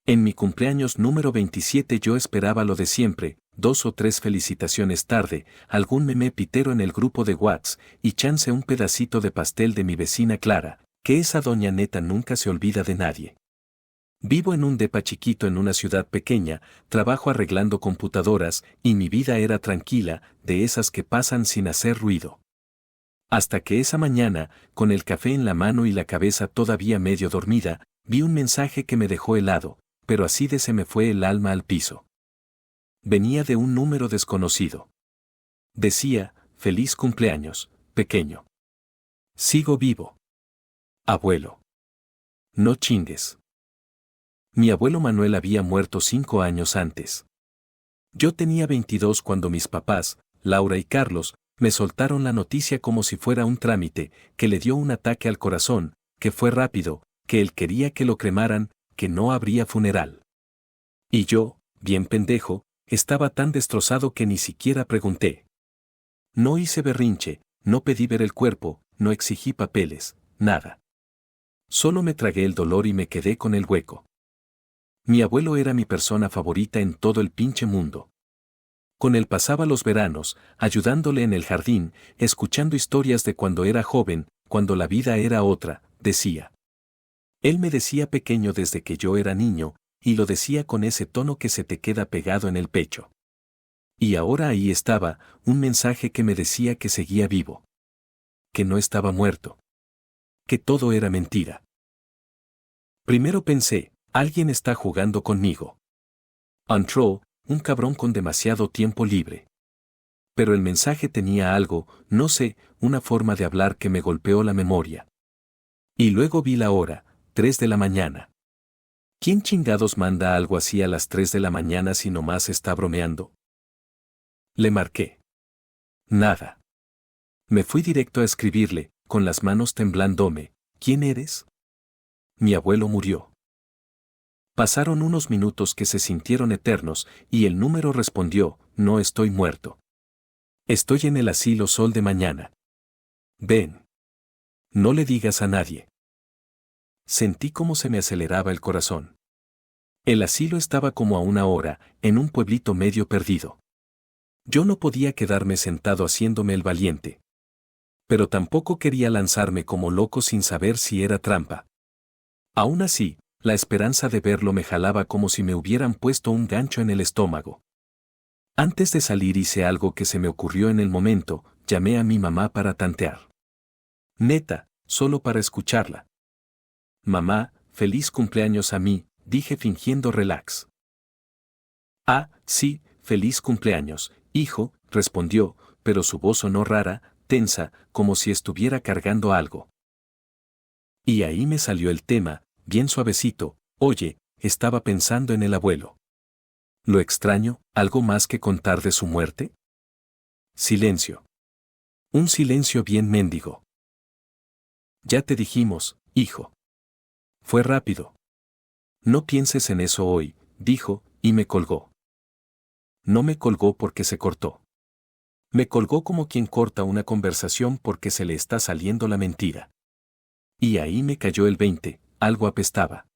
En mi cumpleaños número 27 yo esperaba lo de siempre, 2 o 3 felicitaciones tarde, algún meme pitero en el grupo de WhatsApp y chance un pedacito de pastel de mi vecina Clara, que esa doña neta nunca se olvida de nadie. Vivo en un depa chiquito en una ciudad pequeña, trabajo arreglando computadoras y mi vida era tranquila, de esas que pasan sin hacer ruido. Hasta que esa mañana, con el café en la mano y la cabeza todavía medio dormida, vi un mensaje que me dejó helado, pero así de se me fue el alma al piso. Venía de un número desconocido. Decía, feliz cumpleaños, pequeño. Sigo vivo. Abuelo. No chingues. Mi abuelo Manuel había muerto 5 años antes. Yo tenía 22 cuando mis papás, Laura y Carlos, me soltaron la noticia como si fuera un trámite, que le dio un ataque al corazón, que fue rápido, que él quería que lo cremaran, que no habría funeral. Y yo, bien pendejo, estaba tan destrozado que ni siquiera pregunté. No hice berrinche, no pedí ver el cuerpo, no exigí papeles, nada. Solo me tragué el dolor y me quedé con el hueco. Mi abuelo era mi persona favorita en todo el pinche mundo. Con él pasaba los veranos, ayudándole en el jardín, escuchando historias de cuando era joven, cuando la vida era otra, decía. Él me decía pequeño desde que yo era niño, y lo decía con ese tono que se te queda pegado en el pecho. Y ahora ahí estaba, un mensaje que me decía que seguía vivo. Que no estaba muerto. Que todo era mentira. Primero pensé, alguien está jugando conmigo. Entró, un cabrón con demasiado tiempo libre. Pero el mensaje tenía algo, no sé, una forma de hablar que me golpeó la memoria. Y luego vi la hora, 3 de la mañana. ¿Quién chingados manda algo así a las 3 de la mañana si nomás está bromeando? Le marqué. Nada. Me fui directo a escribirle, con las manos temblándome, ¿quién eres? Mi abuelo murió. Pasaron unos minutos que se sintieron eternos, y el número respondió, no estoy muerto. Estoy en el asilo Sol de Mañana. Ven. No le digas a nadie. Sentí cómo se me aceleraba el corazón. El asilo estaba como a 1 hora, en un pueblito medio perdido. Yo no podía quedarme sentado haciéndome el valiente. Pero tampoco quería lanzarme como loco sin saber si era trampa. Aún así, la esperanza de verlo me jalaba como si me hubieran puesto un gancho en el estómago. Antes de salir hice algo que se me ocurrió en el momento, llamé a mi mamá para tantear. Neta, solo para escucharla. Mamá, feliz cumpleaños a mí, dije fingiendo relax. Ah, sí, feliz cumpleaños, hijo, respondió, pero su voz sonó rara, tensa, como si estuviera cargando algo. Y ahí me salió el tema, bien suavecito, oye, estaba pensando en el abuelo. ¿Lo extraño, algo más que contar de su muerte? Silencio. Un silencio bien mendigo. Ya te dijimos, hijo. Fue rápido. No pienses en eso hoy, dijo, y me colgó. No me colgó porque se cortó. Me colgó como quien corta una conversación porque se le está saliendo la mentira. Y ahí me cayó el 20, algo apestaba.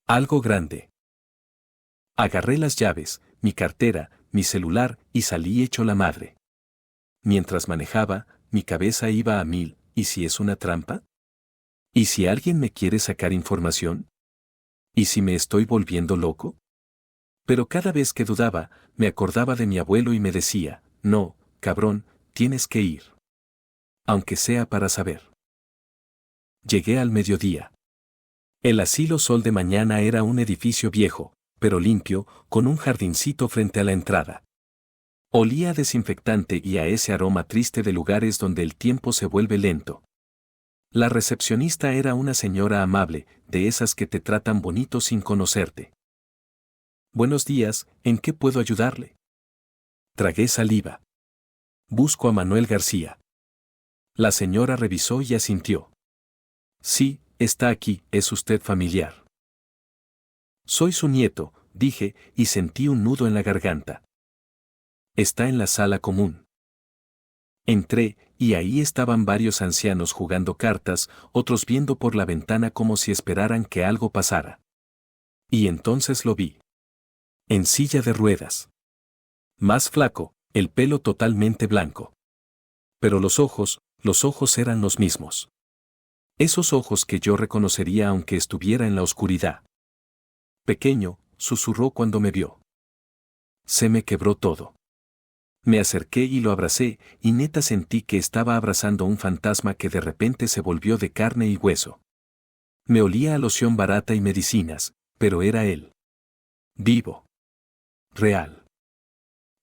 Algo grande. Agarré las llaves, mi cartera, mi celular y salí hecho la madre. Mientras manejaba, mi cabeza iba a 1000, ¿y si es una trampa? ¿Y si alguien me quiere sacar información? ¿Y si me estoy volviendo loco? Pero cada vez que dudaba, me acordaba de mi abuelo y me decía, no, cabrón, tienes que ir. Aunque sea para saber. Llegué al mediodía. El asilo Sol de Mañana era un edificio viejo, pero limpio, con un jardincito frente a la entrada. Olía a desinfectante y a ese aroma triste de lugares donde el tiempo se vuelve lento. La recepcionista era una señora amable, de esas que te tratan bonito sin conocerte. Buenos días, ¿en qué puedo ayudarle? Tragué saliva. Busco a Manuel García. La señora revisó y asintió. Sí, está aquí, ¿es usted familiar? Soy su nieto, dije, y sentí un nudo en la garganta. Está en la sala común. Entré, y ahí estaban varios ancianos jugando cartas, otros viendo por la ventana como si esperaran que algo pasara. Y entonces lo vi. En silla de ruedas. Más flaco, el pelo totalmente blanco. Pero los ojos eran los mismos. Esos ojos que yo reconocería aunque estuviera en la oscuridad. Pequeño, susurró cuando me vio. Se me quebró todo. Me acerqué y lo abracé, y neta sentí que estaba abrazando un fantasma que de repente se volvió de carne y hueso. Me olía a loción barata y medicinas, pero era él. Vivo. Real.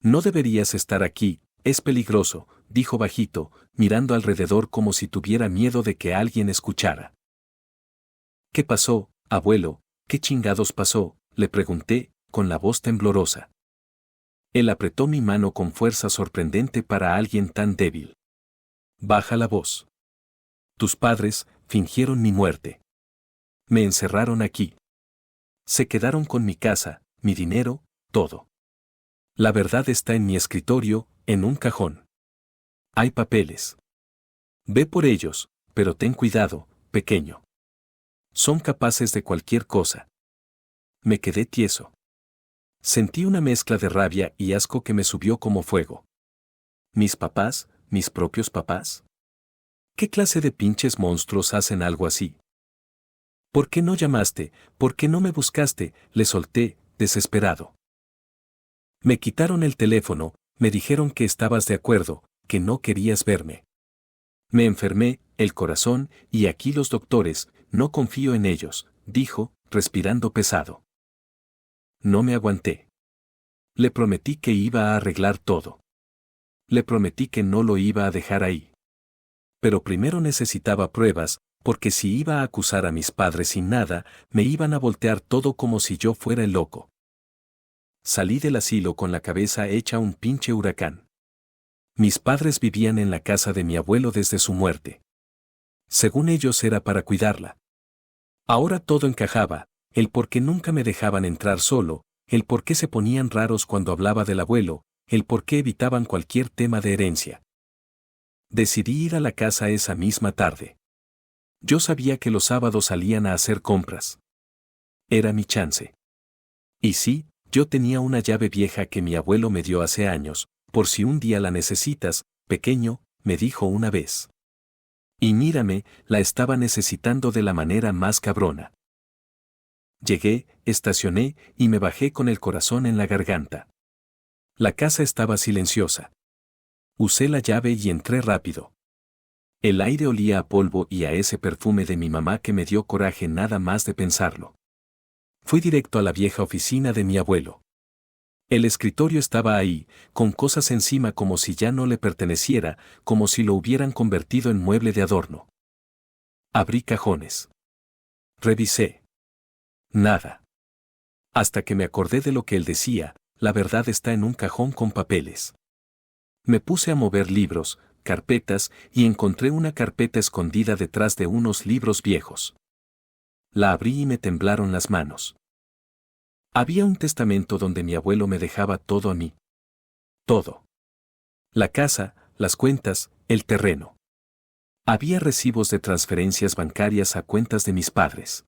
No deberías estar aquí, es peligroso, dijo bajito, mirando alrededor como si tuviera miedo de que alguien escuchara. ¿Qué pasó, abuelo? ¿Qué chingados pasó?, le pregunté, con la voz temblorosa. Él apretó mi mano con fuerza sorprendente para alguien tan débil. Baja la voz. Tus padres fingieron mi muerte. Me encerraron aquí. Se quedaron con mi casa, mi dinero, todo. La verdad está en mi escritorio, en un cajón. Hay papeles. Ve por ellos, pero ten cuidado, pequeño. Son capaces de cualquier cosa. Me quedé tieso. Sentí una mezcla de rabia y asco que me subió como fuego. ¿Mis papás? ¿Mis propios papás? ¿Qué clase de pinches monstruos hacen algo así? ¿Por qué no llamaste? ¿Por qué no me buscaste?, le solté, desesperado. Me quitaron el teléfono, me dijeron que estabas de acuerdo, que no querías verme. Me enfermé, el corazón, y aquí los doctores, no confío en ellos, dijo, respirando pesado. No me aguanté. Le prometí que iba a arreglar todo. Le prometí que no lo iba a dejar ahí. Pero primero necesitaba pruebas, porque si iba a acusar a mis padres sin nada, me iban a voltear todo como si yo fuera el loco. Salí del asilo con la cabeza hecha un pinche huracán. Mis padres vivían en la casa de mi abuelo desde su muerte. Según ellos era para cuidarla. Ahora todo encajaba, el por qué nunca me dejaban entrar solo, el por qué se ponían raros cuando hablaba del abuelo, el por qué evitaban cualquier tema de herencia. Decidí ir a la casa esa misma tarde. Yo sabía que los sábados salían a hacer compras. Era mi chance. Y sí, yo tenía una llave vieja que mi abuelo me dio hace años, por si un día la necesitas, pequeño, me dijo una vez. Y mírame, la estaba necesitando de la manera más cabrona. Llegué, estacioné y me bajé con el corazón en la garganta. La casa estaba silenciosa. Usé la llave y entré rápido. El aire olía a polvo y a ese perfume de mi mamá que me dio coraje nada más de pensarlo. Fui directo a la vieja oficina de mi abuelo. El escritorio estaba ahí, con cosas encima como si ya no le perteneciera, como si lo hubieran convertido en mueble de adorno. Abrí cajones. Revisé. Nada. Hasta que me acordé de lo que él decía, la verdad está en un cajón con papeles. Me puse a mover libros, carpetas, y encontré una carpeta escondida detrás de unos libros viejos. La abrí y me temblaron las manos. Había un testamento donde mi abuelo me dejaba todo a mí. Todo. La casa, las cuentas, el terreno. Había recibos de transferencias bancarias a cuentas de mis padres.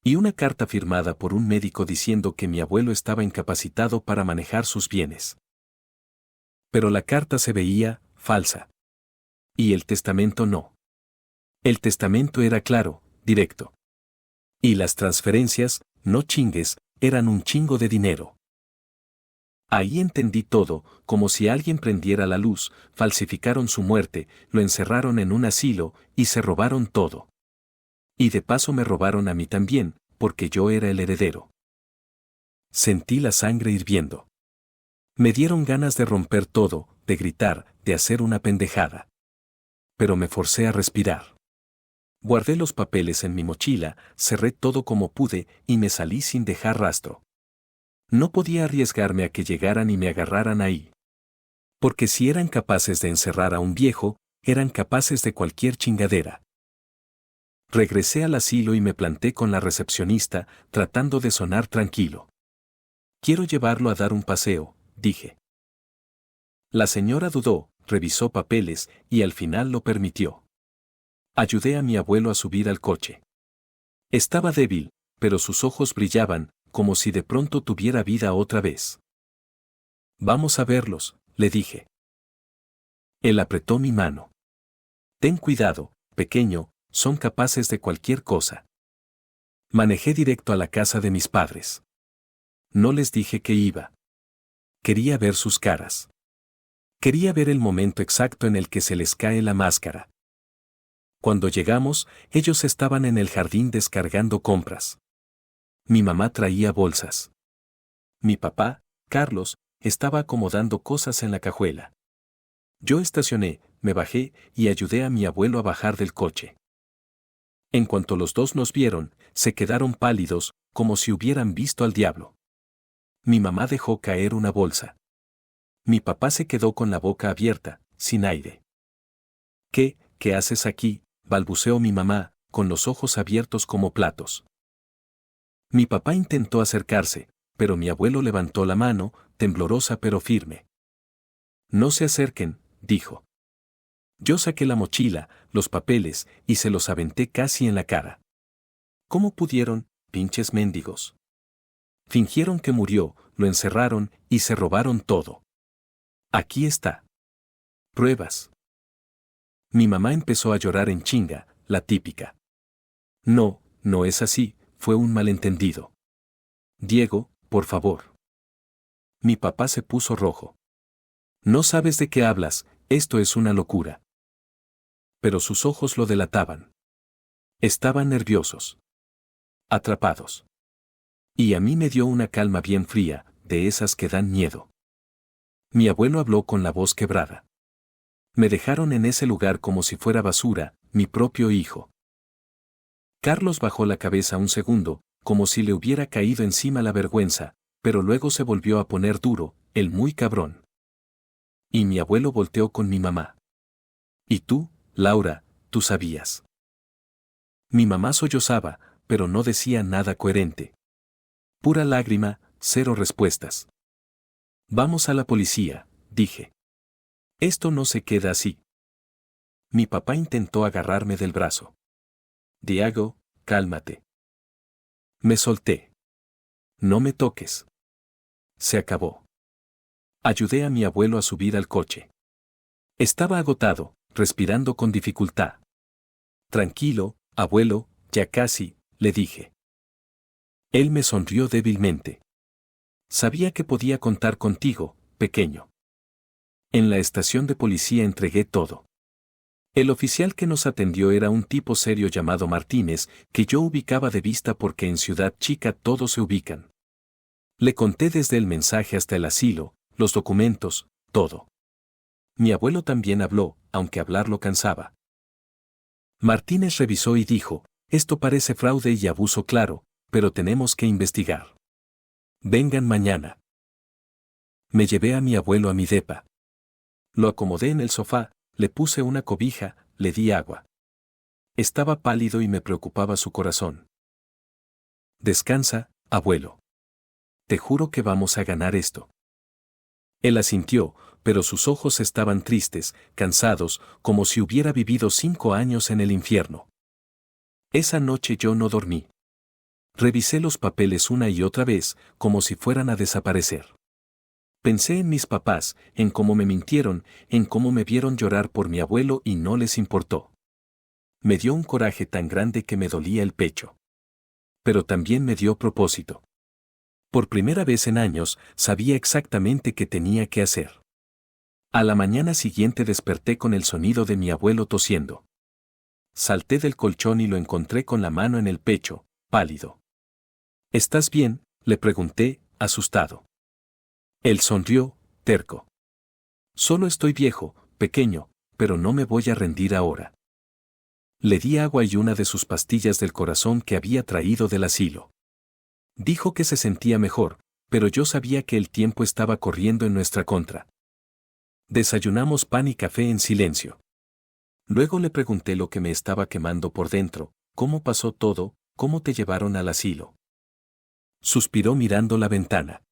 Y una carta firmada por un médico diciendo que mi abuelo estaba incapacitado para manejar sus bienes. Pero la carta se veía falsa. Y el testamento no. El testamento era claro, directo. Y las transferencias, no chingues, eran un chingo de dinero. Ahí entendí todo, como si alguien prendiera la luz, falsificaron su muerte, lo encerraron en un asilo, y se robaron todo. Y de paso me robaron a mí también, porque yo era el heredero. Sentí la sangre hirviendo. Me dieron ganas de romper todo, de gritar, de hacer una pendejada. Pero me forcé a respirar. Guardé los papeles en mi mochila, cerré todo como pude y me salí sin dejar rastro. No podía arriesgarme a que llegaran y me agarraran ahí. Porque si eran capaces de encerrar a un viejo, eran capaces de cualquier chingadera. Regresé al asilo y me planté con la recepcionista, tratando de sonar tranquilo. Quiero llevarlo a dar un paseo, dije. La señora dudó, revisó papeles y al final lo permitió. Ayudé a mi abuelo a subir al coche. Estaba débil, pero sus ojos brillaban, como si de pronto tuviera vida otra vez. Vamos a verlos, le dije. Él apretó mi mano. Ten cuidado, pequeño, son capaces de cualquier cosa. Manejé directo a la casa de mis padres. No les dije que iba. Quería ver sus caras. Quería ver el momento exacto en el que se les cae la máscara. Cuando llegamos, ellos estaban en el jardín descargando compras. Mi mamá traía bolsas. Mi papá, Carlos, estaba acomodando cosas en la cajuela. Yo estacioné, me bajé y ayudé a mi abuelo a bajar del coche. En cuanto los dos nos vieron, se quedaron pálidos, como si hubieran visto al diablo. Mi mamá dejó caer una bolsa. Mi papá se quedó con la boca abierta, sin aire. ¿Qué haces aquí?, balbuceó mi mamá, con los ojos abiertos como platos. Mi papá intentó acercarse, pero mi abuelo levantó la mano, temblorosa pero firme. No se acerquen, dijo. Yo saqué la mochila, los papeles, y se los aventé casi en la cara. ¿Cómo pudieron, pinches mendigos? Fingieron que murió, lo encerraron y se robaron todo. Aquí está. Pruebas. Mi mamá empezó a llorar en chinga, la típica. No, no es así, fue un malentendido. Diego, por favor. Mi papá se puso rojo. No sabes de qué hablas, esto es una locura. Pero sus ojos lo delataban. Estaban nerviosos. Atrapados. Y a mí me dio una calma bien fría, de esas que dan miedo. Mi abuelo habló con la voz quebrada. Me dejaron en ese lugar como si fuera basura, mi propio hijo. Carlos bajó la cabeza un segundo, como si le hubiera caído encima la vergüenza, pero luego se volvió a poner duro, el muy cabrón. Y mi abuelo volteó con mi mamá. ¿Y tú, Laura, tú sabías? Mi mamá sollozaba, pero no decía nada coherente. Pura lágrima, cero respuestas. Vamos a la policía, dije. Esto no se queda así. Mi papá intentó agarrarme del brazo. Diego, cálmate. Me solté. No me toques. Se acabó. Ayudé a mi abuelo a subir al coche. Estaba agotado, respirando con dificultad. Tranquilo, abuelo, ya casi, le dije. Él me sonrió débilmente. Sabía que podía contar contigo, pequeño. En la estación de policía entregué todo. El oficial que nos atendió era un tipo serio llamado Martínez, que yo ubicaba de vista porque en Ciudad Chica todos se ubican. Le conté desde el mensaje hasta el asilo, los documentos, todo. Mi abuelo también habló, aunque hablar lo cansaba. Martínez revisó y dijo, esto parece fraude y abuso claro, pero tenemos que investigar. Vengan mañana. Me llevé a mi abuelo a mi depa. Lo acomodé en el sofá, le puse una cobija, le di agua. Estaba pálido y me preocupaba su corazón. Descansa, abuelo. Te juro que vamos a ganar esto. Él asintió, pero sus ojos estaban tristes, cansados, como si hubiera vivido 5 años en el infierno. Esa noche yo no dormí. Revisé los papeles una y otra vez, como si fueran a desaparecer. Pensé en mis papás, en cómo me mintieron, en cómo me vieron llorar por mi abuelo y no les importó. Me dio un coraje tan grande que me dolía el pecho. Pero también me dio propósito. Por primera vez en años, sabía exactamente qué tenía que hacer. A la mañana siguiente desperté con el sonido de mi abuelo tosiendo. Salté del colchón y lo encontré con la mano en el pecho, pálido. ¿Estás bien?, le pregunté, asustado. Él sonrió, terco. Solo estoy viejo, pequeño, pero no me voy a rendir ahora. Le di agua y una de sus pastillas del corazón que había traído del asilo. Dijo que se sentía mejor, pero yo sabía que el tiempo estaba corriendo en nuestra contra. Desayunamos pan y café en silencio. Luego le pregunté lo que me estaba quemando por dentro, cómo pasó todo, cómo te llevaron al asilo. Suspiró mirando la ventana.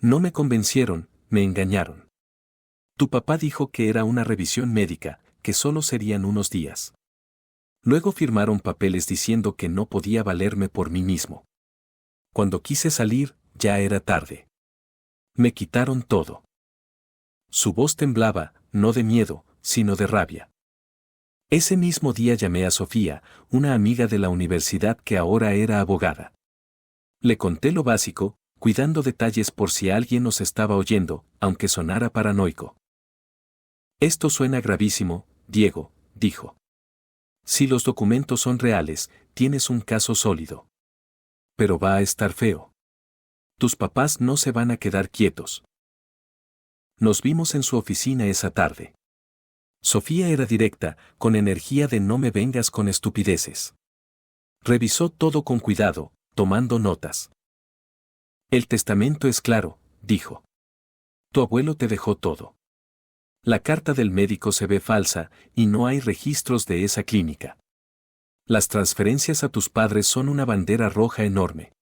No me convencieron, me engañaron. Tu papá dijo que era una revisión médica, que solo serían unos días. Luego firmaron papeles diciendo que no podía valerme por mí mismo. Cuando quise salir, ya era tarde. Me quitaron todo. Su voz temblaba, no de miedo, sino de rabia. Ese mismo día llamé a Sofía, una amiga de la universidad que ahora era abogada. Le conté lo básico, cuidando detalles por si alguien nos estaba oyendo, aunque sonara paranoico. Esto suena gravísimo, Diego, dijo. Si los documentos son reales, tienes un caso sólido. Pero va a estar feo. Tus papás no se van a quedar quietos. Nos vimos en su oficina esa tarde. Sofía era directa, con energía de no me vengas con estupideces. Revisó todo con cuidado, tomando notas. El testamento es claro, dijo. Tu abuelo te dejó todo. La carta del médico se ve falsa y no hay registros de esa clínica. Las transferencias a tus padres son una bandera roja enorme.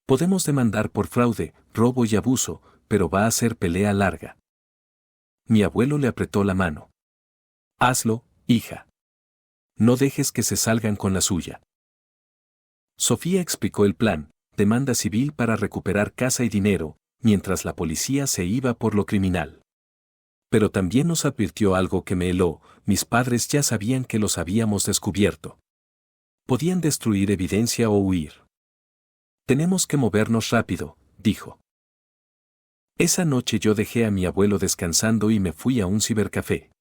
Podemos demandar por fraude, robo y abuso, pero va a ser pelea larga. Mi abuelo le apretó la mano. Hazlo, hija. No dejes que se salgan con la suya. Sofía explicó el plan, demanda civil para recuperar casa y dinero, mientras la policía se iba por lo criminal. Pero también nos advirtió algo que me heló, mis padres ya sabían que los habíamos descubierto. Podían destruir evidencia o huir. Tenemos que movernos rápido, dijo. Esa noche yo dejé a mi abuelo descansando y me fui a un cibercafé.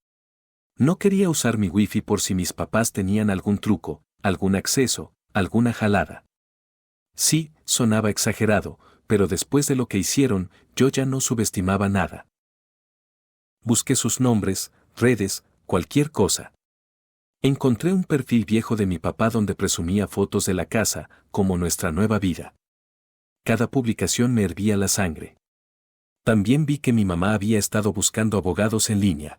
No quería usar mi wifi por si mis papás tenían algún truco, algún acceso, alguna jalada. Sí, sonaba exagerado, pero después de lo que hicieron, yo ya no subestimaba nada. Busqué sus nombres, redes, cualquier cosa. Encontré un perfil viejo de mi papá donde presumía fotos de la casa, como nuestra nueva vida. Cada publicación me hervía la sangre. También vi que mi mamá había estado buscando abogados en línea.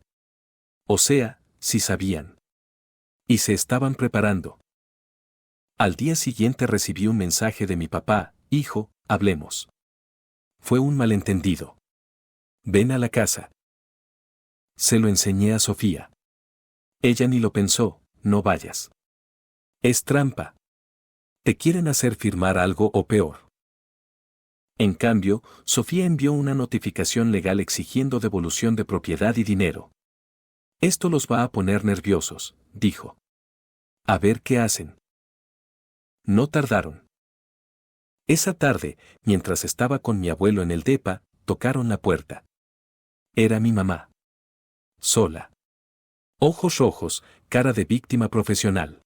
O sea, sí sabían. Y se estaban preparando. Al día siguiente recibí un mensaje de mi papá, hijo, hablemos. Fue un malentendido. Ven a la casa. Se lo enseñé a Sofía. Ella ni lo pensó, no vayas. Es trampa. Te quieren hacer firmar algo o peor. En cambio, Sofía envió una notificación legal exigiendo devolución de propiedad y dinero. Esto los va a poner nerviosos, dijo. A ver qué hacen. No tardaron. Esa tarde, mientras estaba con mi abuelo en el depa, tocaron la puerta. Era mi mamá. Sola. Ojos rojos, cara de víctima profesional.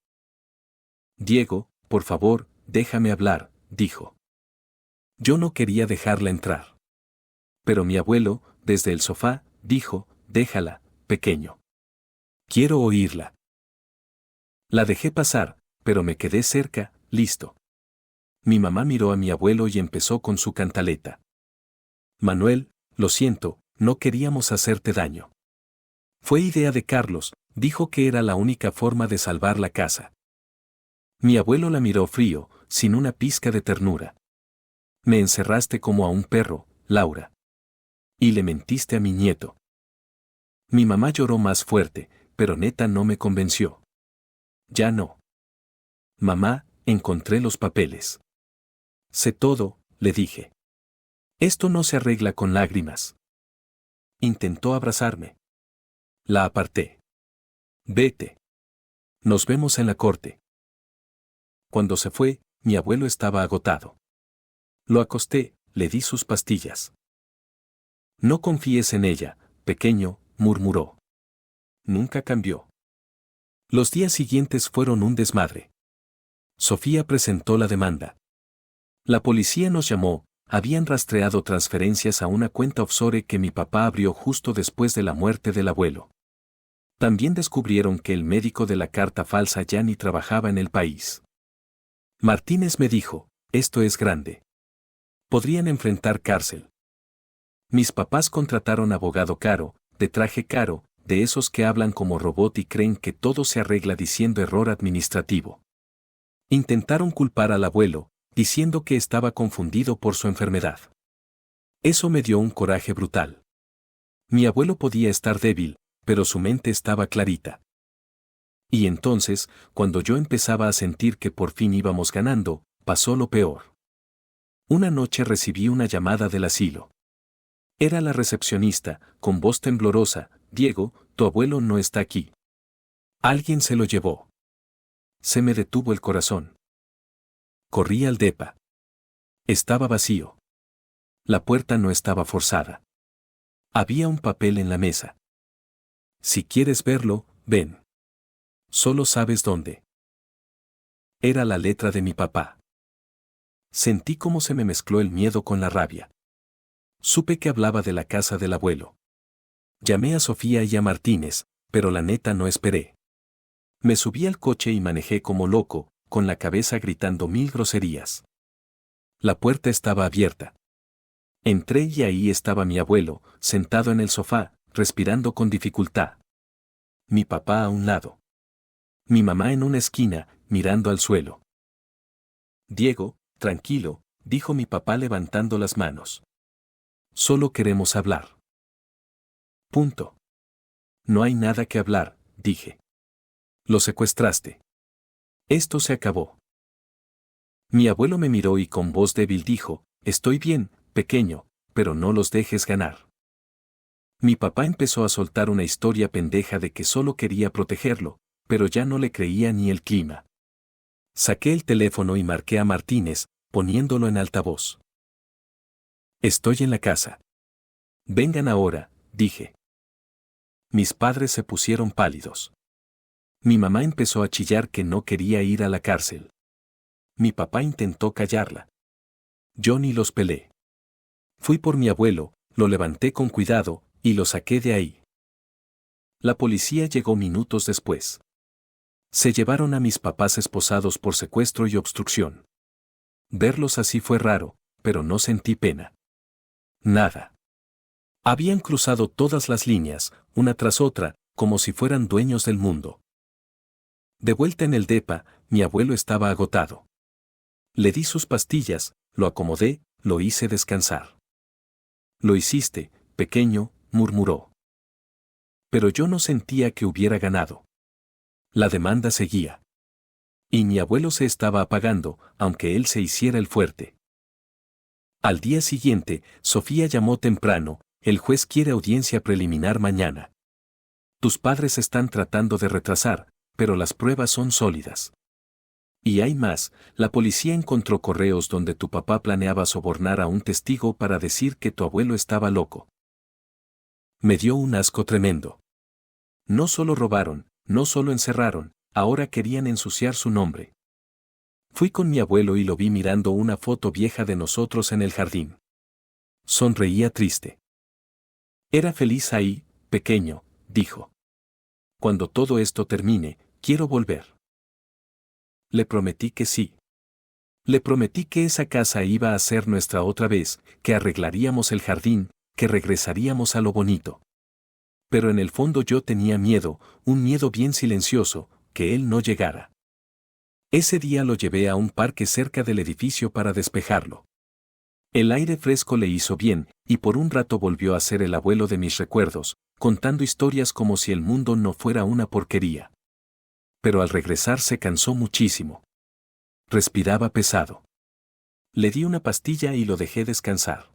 Diego, por favor, déjame hablar, dijo. Yo no quería dejarla entrar. Pero mi abuelo, desde el sofá, dijo, déjala, pequeño. Quiero oírla. La dejé pasar, pero me quedé cerca, listo. Mi mamá miró a mi abuelo y empezó con su cantaleta. Manuel, lo siento, no queríamos hacerte daño. Fue idea de Carlos, dijo que era la única forma de salvar la casa. Mi abuelo la miró frío, sin una pizca de ternura. Me encerraste como a un perro, Laura. Y le mentiste a mi nieto. Mi mamá lloró más fuerte, pero neta no me convenció. Ya no. Mamá, encontré los papeles. Sé todo, le dije. Esto no se arregla con lágrimas. Intentó abrazarme. La aparté. Vete. Nos vemos en la corte. Cuando se fue, mi abuelo estaba agotado. Lo acosté, le di sus pastillas. No confíes en ella, pequeño, murmuró. Nunca cambió. Los días siguientes fueron un desmadre. Sofía presentó la demanda. La policía nos llamó, habían rastreado transferencias a una cuenta offshore que mi papá abrió justo después de la muerte del abuelo. También descubrieron que el médico de la carta falsa ya ni trabajaba en el país. Martínez me dijo, esto es grande. Podrían enfrentar cárcel. Mis papás contrataron abogado caro, de traje caro, de esos que hablan como robot y creen que todo se arregla diciendo error administrativo. Intentaron culpar al abuelo, diciendo que estaba confundido por su enfermedad. Eso me dio un coraje brutal. Mi abuelo podía estar débil, pero su mente estaba clarita. Y entonces, cuando yo empezaba a sentir que por fin íbamos ganando, pasó lo peor. Una noche recibí una llamada del asilo. Era la recepcionista, con voz temblorosa: Diego, tu abuelo no está aquí. Alguien se lo llevó. Se me detuvo el corazón. Corrí al depa. Estaba vacío. La puerta no estaba forzada. Había un papel en la mesa. Si quieres verlo, ven. Solo sabes dónde. Era la letra de mi papá. Sentí cómo se me mezcló el miedo con la rabia. Supe que hablaba de la casa del abuelo. Llamé a Sofía y a Martínez, pero la neta no esperé. Me subí al coche y manejé como loco, con la cabeza gritando 1000 groserías. La puerta estaba abierta. Entré y ahí estaba mi abuelo, sentado en el sofá, respirando con dificultad. Mi papá a un lado. Mi mamá en una esquina, mirando al suelo. Diego, tranquilo, dijo mi papá levantando las manos. Solo queremos hablar. Punto. No hay nada que hablar, dije. Lo secuestraste. Esto se acabó. Mi abuelo me miró y con voz débil dijo: estoy bien, pequeño, pero no los dejes ganar. Mi papá empezó a soltar una historia pendeja de que solo quería protegerlo, pero ya no le creía ni el clima. Saqué el teléfono y marqué a Martínez, poniéndolo en altavoz. Estoy en la casa. Vengan ahora, dije. Mis padres se pusieron pálidos. Mi mamá empezó a chillar que no quería ir a la cárcel. Mi papá intentó callarla. Yo ni los pelé. Fui por mi abuelo, lo levanté con cuidado, y lo saqué de ahí. La policía llegó minutos después. Se llevaron a mis papás esposados por secuestro y obstrucción. Verlos así fue raro, pero no sentí pena. Nada. Habían cruzado todas las líneas, una tras otra, como si fueran dueños del mundo. De vuelta en el depa, mi abuelo estaba agotado. Le di sus pastillas, lo acomodé, lo hice descansar. Lo hiciste, pequeño, murmuró. Pero yo no sentía que hubiera ganado. La demanda seguía. Y mi abuelo se estaba apagando, aunque él se hiciera el fuerte. Al día siguiente, Sofía llamó temprano: el juez quiere audiencia preliminar mañana. Tus padres están tratando de retrasar, pero las pruebas son sólidas. Y hay más, la policía encontró correos donde tu papá planeaba sobornar a un testigo para decir que tu abuelo estaba loco. Me dio un asco tremendo. No solo robaron, no solo encerraron, ahora querían ensuciar su nombre. Fui con mi abuelo y lo vi mirando una foto vieja de nosotros en el jardín. Sonreía triste. Era feliz ahí, pequeño, dijo. Cuando todo esto termine, quiero volver. Le prometí que sí. Le prometí que esa casa iba a ser nuestra otra vez, que arreglaríamos el jardín, que regresaríamos a lo bonito. Pero en el fondo yo tenía miedo, un miedo bien silencioso, que él no llegara. Ese día lo llevé a un parque cerca del edificio para despejarlo. El aire fresco le hizo bien, y por un rato volvió a ser el abuelo de mis recuerdos, contando historias como si el mundo no fuera una porquería. Pero al regresar se cansó muchísimo. Respiraba pesado. Le di una pastilla y lo dejé descansar.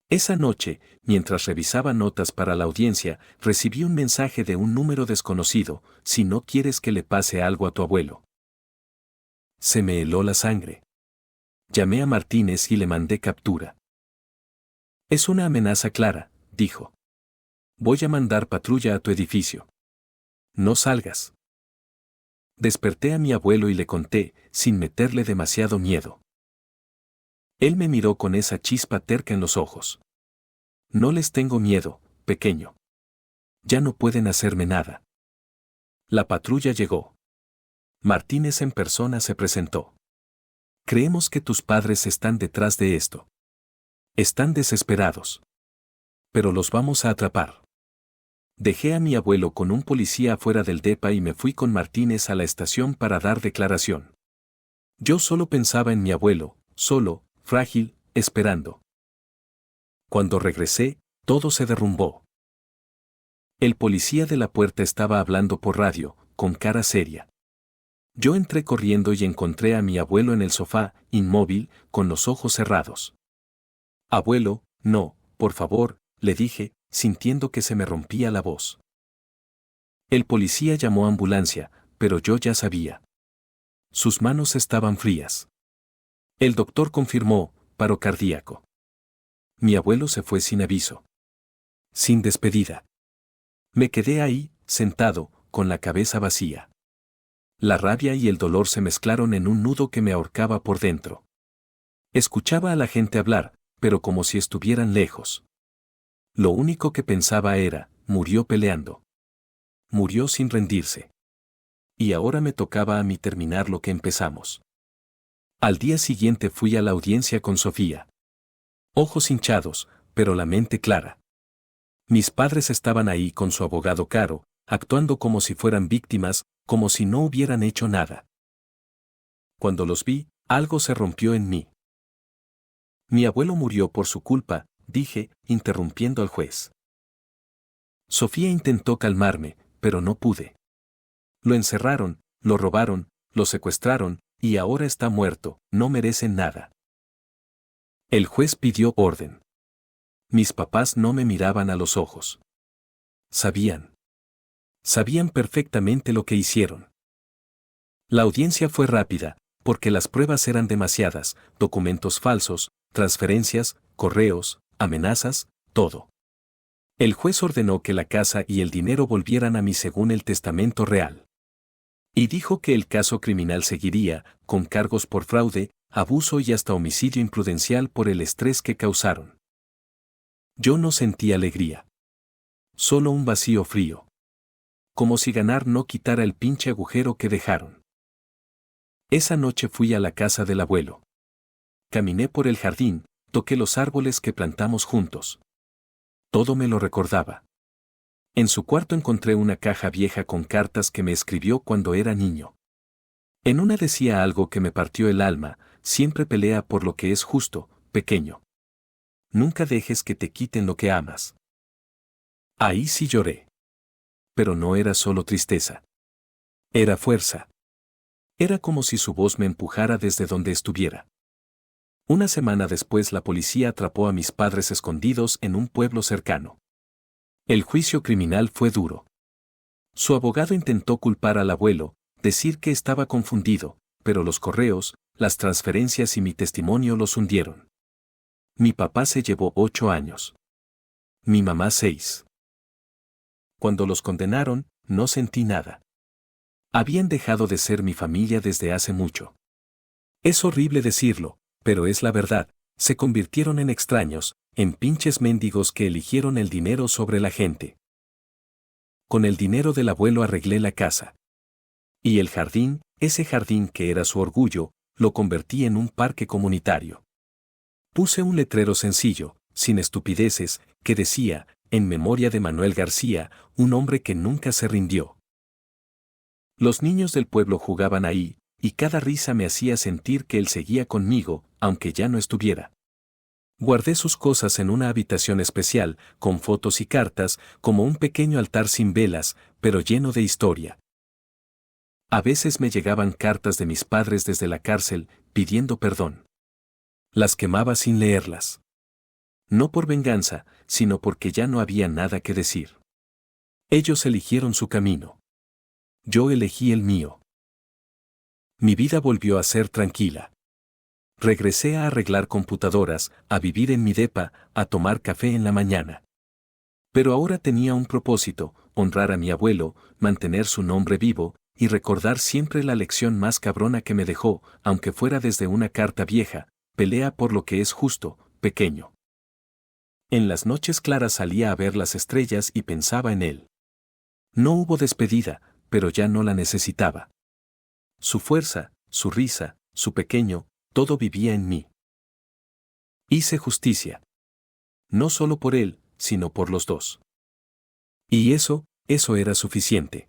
Esa noche, mientras revisaba notas para la audiencia, recibí un mensaje de un número desconocido: si no quieres que le pase algo a tu abuelo. Se me heló la sangre. Llamé a Martínez y le mandé captura. Es una amenaza clara, dijo. Voy a mandar patrulla a tu edificio. No salgas. Desperté a mi abuelo y le conté, sin meterle demasiado miedo. Él me miró con esa chispa terca en los ojos. No les tengo miedo, pequeño. Ya no pueden hacerme nada. La patrulla llegó. Martínez en persona se presentó. Creemos que tus padres están detrás de esto. Están desesperados. Pero los vamos a atrapar. Dejé a mi abuelo con un policía afuera del depa y me fui con Martínez a la estación para dar declaración. Yo solo pensaba en mi abuelo, solo, frágil, esperando. Cuando regresé, todo se derrumbó. El policía de la puerta estaba hablando por radio: con cara seria. Yo entré corriendo y encontré a mi abuelo en el sofá, inmóvil, con los ojos cerrados. Abuelo, no, por favor, le dije, sintiendo que se me rompía la voz. El policía llamó a ambulancia, pero yo ya sabía. Sus manos estaban frías. El doctor confirmó, paro cardíaco. Mi abuelo se fue sin aviso. Sin despedida. Me quedé ahí, sentado, con la cabeza vacía. La rabia y el dolor se mezclaron en un nudo que me ahorcaba por dentro. Escuchaba a la gente hablar, pero como si estuvieran lejos. Lo único que pensaba era, murió peleando. Murió sin rendirse. Y ahora me tocaba a mí terminar lo que empezamos. Al día siguiente fui a la audiencia con Sofía. Ojos hinchados, pero la mente clara. Mis padres estaban ahí con su abogado Caro, actuando como si fueran víctimas, como si no hubieran hecho nada. Cuando los vi, algo se rompió en mí. Mi abuelo murió por su culpa, dije, interrumpiendo al juez. Sofía intentó calmarme, pero no pude. Lo encerraron, lo robaron, lo secuestraron, y ahora está muerto, no merecen nada. El juez pidió orden. Mis papás no me miraban a los ojos. Sabían. Sabían perfectamente lo que hicieron. La audiencia fue rápida, porque las pruebas eran demasiadas, documentos falsos, transferencias, correos, amenazas, todo. El juez ordenó que la casa y el dinero volvieran a mí según el testamento real. Y dijo que el caso criminal seguiría, con cargos por fraude, abuso y hasta homicidio imprudencial por el estrés que causaron. Yo no sentí alegría. Solo un vacío frío. Como si ganar no quitara el pinche agujero que dejaron. Esa noche fui a la casa del abuelo. Caminé por el jardín, toqué los árboles que plantamos juntos. Todo me lo recordaba. En su cuarto encontré una caja vieja con cartas que me escribió cuando era niño. En una decía algo que me partió el alma: siempre pelea por lo que es justo, pequeño. Nunca dejes que te quiten lo que amas. Ahí sí lloré. Pero no era solo tristeza. Era fuerza. Era como si su voz me empujara desde donde estuviera. Una semana después la policía atrapó a mis padres escondidos en un pueblo cercano. El juicio criminal fue duro. Su abogado intentó culpar al abuelo, decir que estaba confundido, pero los correos, las transferencias y mi testimonio los hundieron. Mi papá se llevó 8 años. Mi mamá 6. Cuando los condenaron, no sentí nada. Habían dejado de ser mi familia desde hace mucho. Es horrible decirlo, pero es la verdad, se convirtieron en extraños, en pinches mendigos que eligieron el dinero sobre la gente. Con el dinero del abuelo arreglé la casa. Y el jardín, ese jardín que era su orgullo, lo convertí en un parque comunitario. Puse un letrero sencillo, sin estupideces, que decía, en memoria de Manuel García, un hombre que nunca se rindió. Los niños del pueblo jugaban ahí, y cada risa me hacía sentir que él seguía conmigo, aunque ya no estuviera. Guardé sus cosas en una habitación especial, con fotos y cartas, como un pequeño altar sin velas, pero lleno de historia. A veces me llegaban cartas de mis padres desde la cárcel, pidiendo perdón. Las quemaba sin leerlas. No por venganza, sino porque ya no había nada que decir. Ellos eligieron su camino. Yo elegí el mío. Mi vida volvió a ser tranquila. Regresé a arreglar computadoras, a vivir en mi depa, a tomar café en la mañana. Pero ahora tenía un propósito: honrar a mi abuelo, mantener su nombre vivo, y recordar siempre la lección más cabrona que me dejó, aunque fuera desde una carta vieja: pelea por lo que es justo, pequeño. En las noches claras salía a ver las estrellas y pensaba en él. No hubo despedida, pero ya no la necesitaba. Su fuerza, su risa, su pequeño, todo vivía en mí. Hice justicia. No solo por él, sino por los dos. Y eso era suficiente.